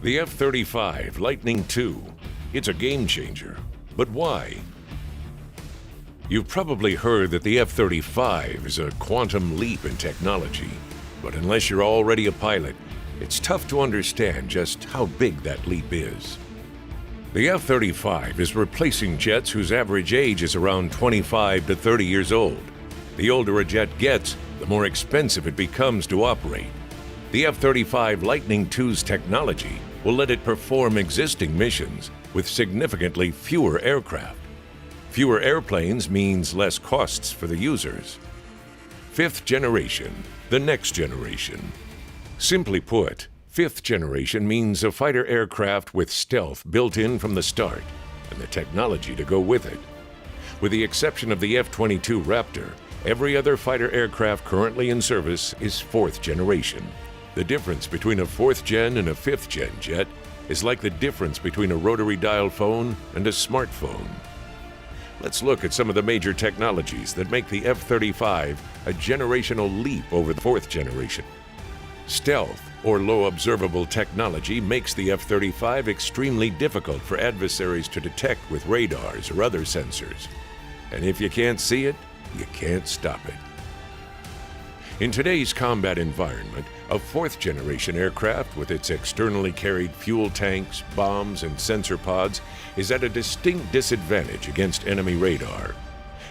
The F-35 Lightning II. It's a game changer. But why? You've probably heard that the F-35 is a quantum leap in technology. But unless you're already a pilot, it's tough to understand just how big that leap is. The F-35 is replacing jets whose average age is around 25 to 30 years old. The older a jet gets, the more expensive it becomes to operate. The F-35 Lightning II's technology will let it perform existing missions with significantly fewer aircraft. Fewer airplanes means less costs for the users. Fifth generation, the next generation. Simply put, fifth generation means a fighter aircraft with stealth built in from the start and the technology to go with it. With the exception of the F-22 Raptor, every other fighter aircraft currently in service is fourth generation. The difference between a fourth gen and a fifth gen jet is like the difference between a rotary dial phone and a smartphone. Let's look at some of the major technologies that make the F-35 a generational leap over the fourth generation. Stealth, or low observable technology, makes the F-35 extremely difficult for adversaries to detect with radars or other sensors. And if you can't see it, you can't stop it. In today's combat environment, a fourth-generation aircraft with its externally carried fuel tanks, bombs, and sensor pods is at a distinct disadvantage against enemy radar.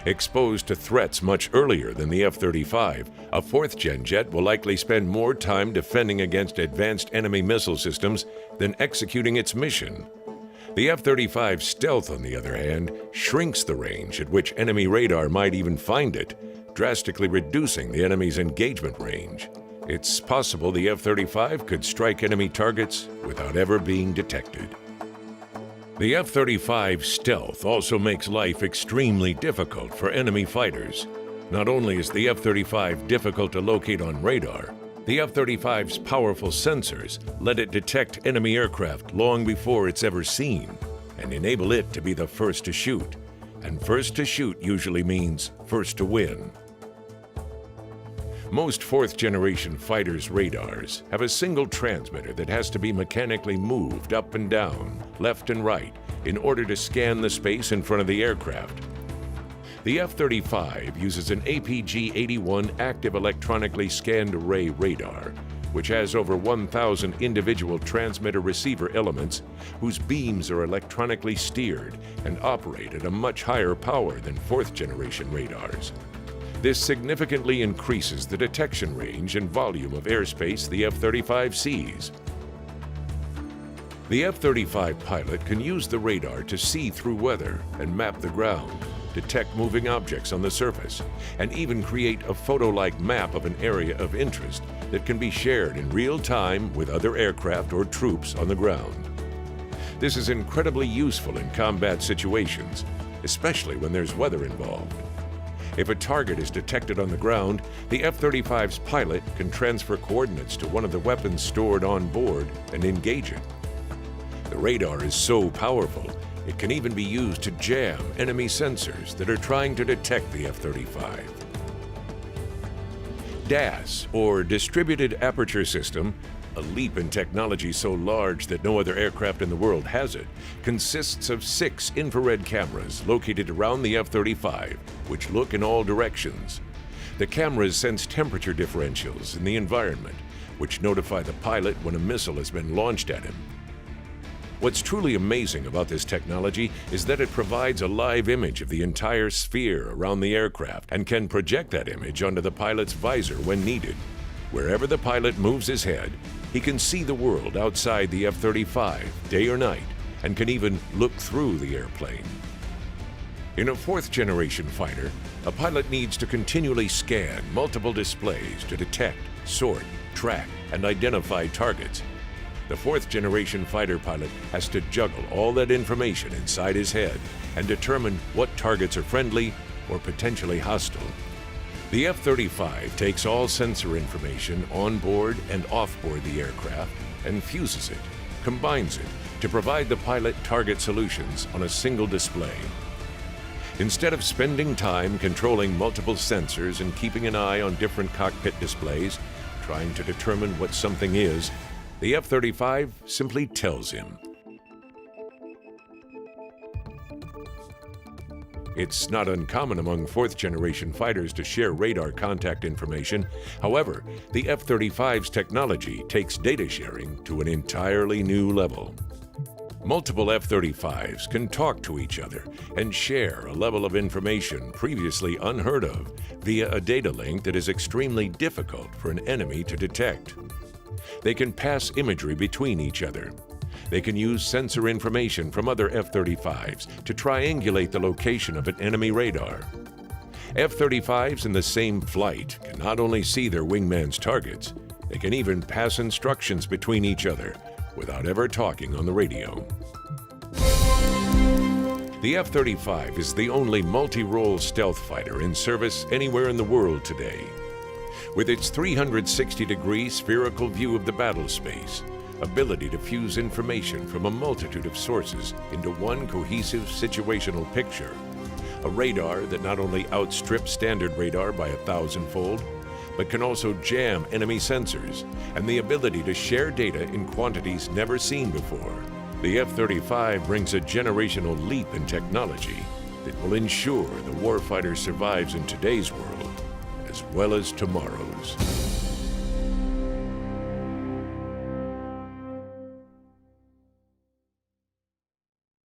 Exposed to threats much earlier than the F-35, a fourth-gen jet will likely spend more time defending against advanced enemy missile systems than executing its mission. The F-35's stealth, on the other hand, shrinks the range at which enemy radar might even find it, drastically reducing the enemy's engagement range. It's possible the F-35 could strike enemy targets without ever being detected. The F-35 stealth also makes life extremely difficult for enemy fighters. Not only is the F-35 difficult to locate on radar, the F-35's powerful sensors let it detect enemy aircraft long before it's ever seen and enable it to be the first to shoot. And first to shoot usually means first to win. Most fourth-generation fighters' radars have a single transmitter that has to be mechanically moved up and down, left and right, in order to scan the space in front of the aircraft. The F-35 uses an APG-81 active electronically scanned array radar, which has over 1,000 individual transmitter-receiver elements whose beams are electronically steered and operate at a much higher power than fourth-generation radars. This significantly increases the detection range and volume of airspace the F-35 sees. The F-35 pilot can use the radar to see through weather and map the ground, detect moving objects on the surface, and even create a photo-like map of an area of interest that can be shared in real time with other aircraft or troops on the ground. This is incredibly useful in combat situations, especially when there's weather involved. If a target is detected on the ground, the F-35's pilot can transfer coordinates to one of the weapons stored on board and engage it. The radar is so powerful, it can even be used to jam enemy sensors that are trying to detect the F-35. DAS, or Distributed Aperture System, a leap in technology so large that no other aircraft in the world has it, consists of 6 infrared cameras located around the F-35, which look in all directions. The cameras sense temperature differentials in the environment, which notify the pilot when a missile has been launched at him. What's truly amazing about this technology is that it provides a live image of the entire sphere around the aircraft and can project that image onto the pilot's visor when needed. Wherever the pilot moves his head, he can see the world outside the F-35, day or night, and can even look through the airplane. In a fourth-generation fighter, a pilot needs to continually scan multiple displays to detect, sort, track, and identify targets. The fourth-generation fighter pilot has to juggle all that information inside his head and determine what targets are friendly or potentially hostile. The F-35 takes all sensor information on board and off board the aircraft and fuses it, combines it, to provide the pilot target solutions on a single display. Instead of spending time controlling multiple sensors and keeping an eye on different cockpit displays, trying to determine what something is, The F-35 simply tells him. It's not uncommon among fourth-generation fighters to share radar contact information. However, the F-35's technology takes data sharing to an entirely new level. Multiple F-35s can talk to each other and share a level of information previously unheard of via a data link that is extremely difficult for an enemy to detect. They can pass imagery between each other. They can use sensor information from other F-35s to triangulate the location of an enemy radar. F-35s in the same flight can not only see their wingman's targets, they can even pass instructions between each other without ever talking on the radio. The F-35 is the only multi-role stealth fighter in service anywhere in the world today. With its 360-degree spherical view of the battle space, ability to fuse information from a multitude of sources into one cohesive situational picture, a radar that not only outstrips standard radar by 1,000-fold, but can also jam enemy sensors, and the ability to share data in quantities never seen before, the F-35 brings a generational leap in technology that will ensure the warfighter survives in today's world as well as tomorrow's.